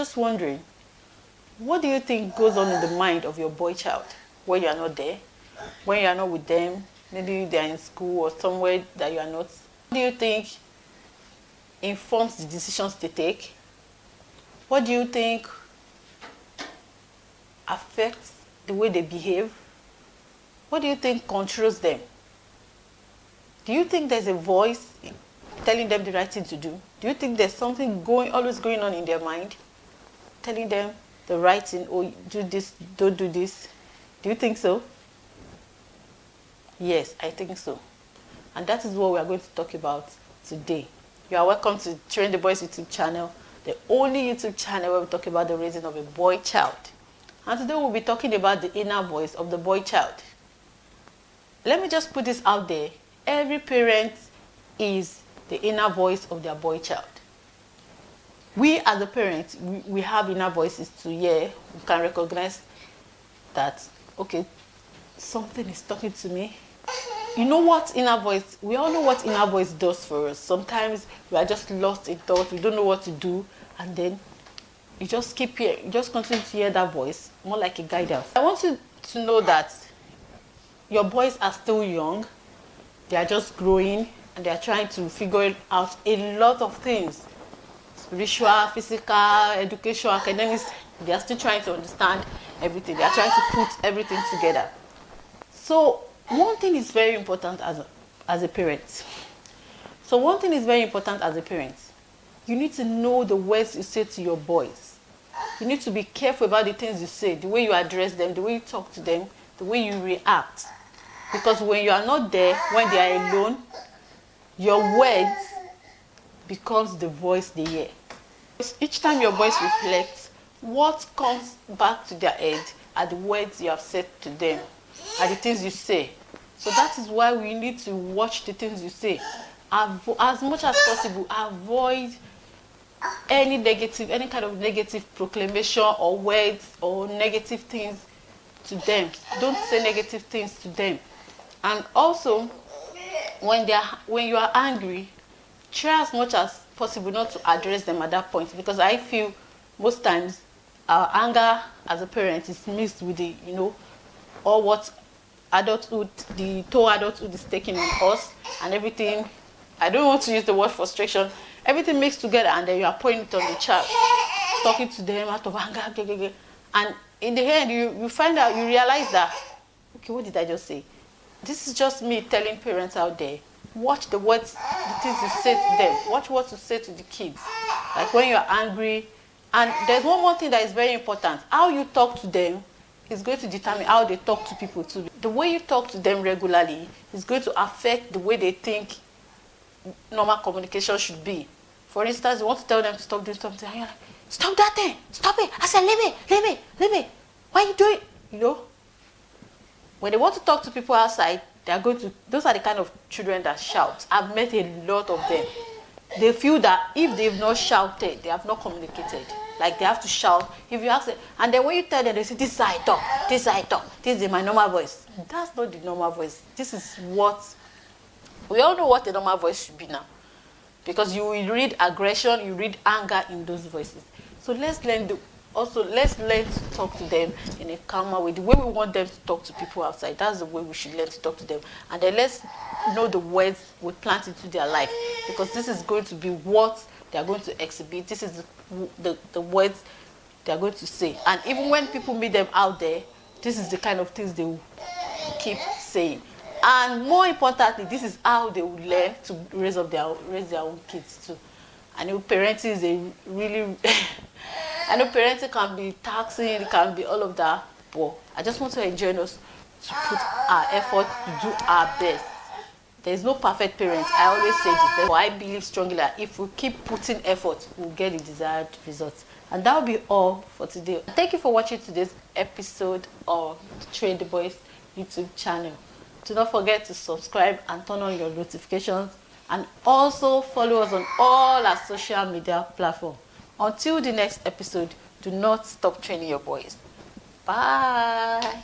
just wondering, what do you think goes on in the mind of your boy child when you are not there, when you are not with them? Maybe they are in school or somewhere that you are not. What do you think informs the decisions they take? What do you think affects the way they behave? What do you think controls them? Do you think there's a voice telling them the right thing to do? Do you think there's something always going on in their mind, telling them the right thing, oh, do this, don't do this? Do you think so? Yes, I think so. And that is what we are going to talk about today. You are welcome to Train the Boys YouTube channel, the only YouTube channel where we talk about the raising of a boy child. And today we'll be talking about the inner voice of the boy child. Let me just put this out there. Every parent is the inner voice of their boy child. We as a parent, we have inner voices to hear. We can recognize that, okay, something is talking to me. You know what inner voice, we all know what inner voice does for us. Sometimes we are just lost in thought, we don't know what to do, and then you just keep hearing, you just continue to hear that voice, more like a guidance. I want you to know that your boys are still young, they are just growing, and they are trying to figure out a lot of things. Spiritual, physical, education, academics, they are still trying to understand everything. They are trying to put everything together. So one thing is very important as a parent. You need to know the words you say to your boys. You need to be careful about the things you say, the way you address them, the way you talk to them, the way you react. Because when you are not there, when they are alone, your words becomes the voice they hear. Each time your boys reflect, what comes back to their head are the words you have said to them, are the things you say. So that is why we need to watch the things you say. As much as possible, avoid any kind of negative proclamation or words or negative things to them. Don't say negative things to them. And also, when you are angry, try as much as possible not to address them at that point, because I feel most times our anger as a parent is mixed with the, all what the toll adulthood is taking on us and everything. I don't want to use the word frustration. Everything mixed together, and then you are pouring it on the child, talking to them out of anger, and in the end you find out, you realize that, okay, what did I just say? This is just me telling parents out there, watch the words, the things you say to them. Watch what you say to the kids. Like when you're angry. And there's one more thing that is very important. How you talk to them is going to determine how they talk to people too. The way you talk to them regularly is going to affect the way they think normal communication should be. For instance, you want to tell them to stop doing something, and you're like, stop that thing, stop it. I said, leave it. Why are you doing it? When they want to talk to people outside, those are the kind of children that shout. I've met a lot of them. They feel that if they've not shouted, they have not communicated. Like they have to shout. If you ask them, and then when you tell them, they say, this is how I talk, this is my normal voice. That's not the normal voice. This is what, we all know what the normal voice should be now. Because you will read aggression, you read anger in those voices. So let's learn to talk to them in a calmer way, the way we want them to talk to people outside. That's the way we should learn to talk to them. And then let's know the words we plant into their life, because this is going to be what they are going to exhibit. This is the words they are going to say. And even when people meet them out there, this is the kind of things they will keep saying. And more importantly, this is how they will learn to raise their own kids too. I know parenting is a really I know parenting can be taxing, it can be all of that, but I just want to enjoin us to put our effort to do our best. There is no perfect parent. I always say this, but I believe strongly that if we keep putting effort, we'll get the desired results. And that will be all for today. Thank you for watching today's episode of Train the Boys YouTube channel. Do not forget to subscribe and turn on your notifications, and also follow us on all our social media platforms. Until the next episode, do not stop training your boys. Bye.